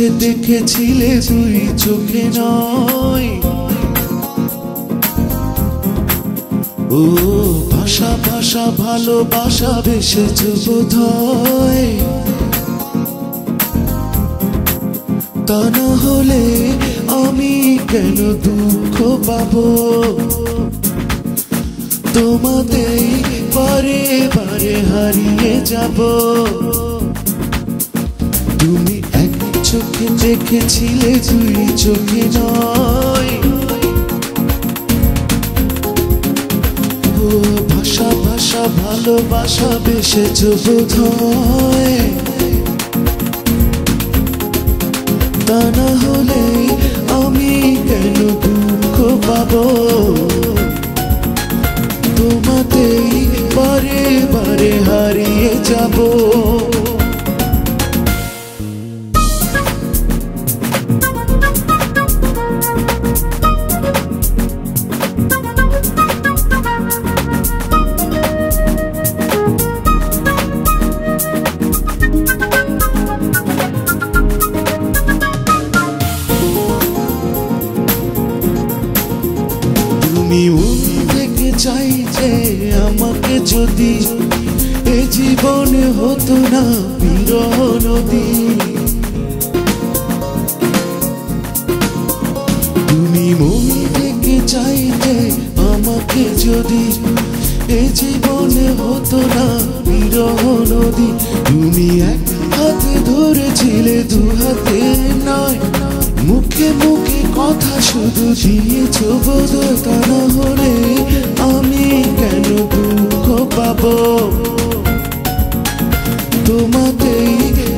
চোখে দেখেছিলে তুই চোখে নয়। ও ভাষা ভাষা ভালোবাসা বেসেছ বোধহয়। তা না হলে আমি কেন দুঃখ পাবো? তোমাতেই বারে বারে হারিয়ে যাব। তুমি এক চোখে দেখেছিলে তুই চোখে নয়। ও ভাষা ভাষা ভালোবাসা বেসেছ বোধহয়। তা না হলে আমি কেন দুঃখ পাবো? তোমাতেই বারে বারে হারিয়ে যাব। তুমি মন থেকে চাইতে আমাকে যদি এ জীবনে হতো না বিরহ নদী। তুমি মন থেকে চাইতে আমাকে যদি এ জীবনে হতো না বিরহ নদী। তুমি এক হাতে ধরেছিলে দু হাতে নয়। মুখে মুখে কথা শুধু দিয়েছ বোধহয়। তা না হলে আমি কেন দুঃখ পাবো? তোমাতেই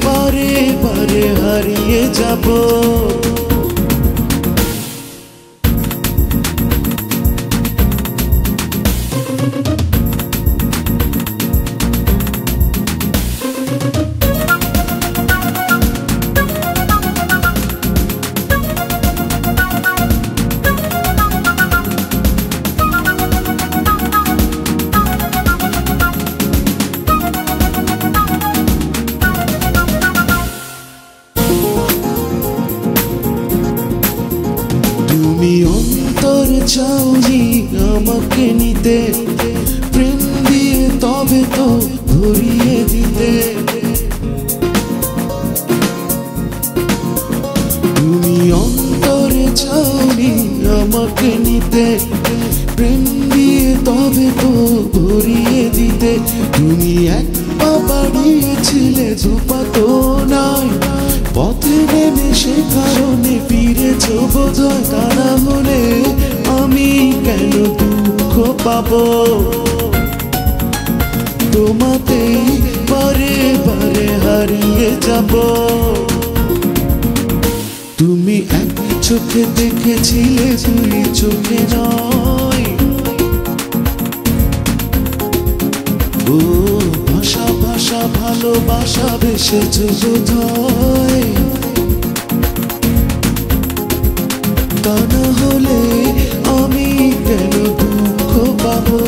বারে বারে হারিয়ে যাব। তুমি অন্তরে চাওনি আমাকে নিতে, প্রেম দিয়ে তবে তো ধরিয়ে দিতে। তুমি অন্তরে চাওনি আমাকে নিতে, প্রেম দিয়ে তবে তো ধরিয়ে দিতে। তুমি এক পা বাড়িয়েছিলে দুপা তো নাই। পথে নেমে সে কারণে ফিরেছ বোধহয়। তা না হলে আমি কেন দুঃখ পাবো? তোমাতেই বারে বারে হারিয়ে যাব। তুমি এক চোখে দেখেছিলে তুই চোখে নয়। ও ভাষা ভাষা ভালোবাসা বেসেছ বোধহয়। তা না হলে আমি কেন দুঃখ পাবো?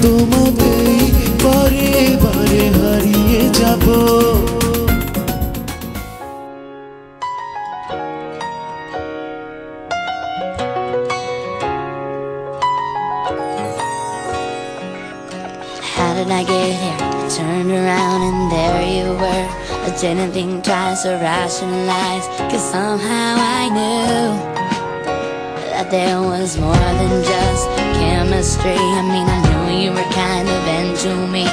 তোমাতেই বারে বারে হারিয়ে যাব। How did I get here? Turned around and there you were. I didn't think twice or rationalize, 'cause somehow I knew that there was more than just chemistry. I mean, I knew you were kind of into me.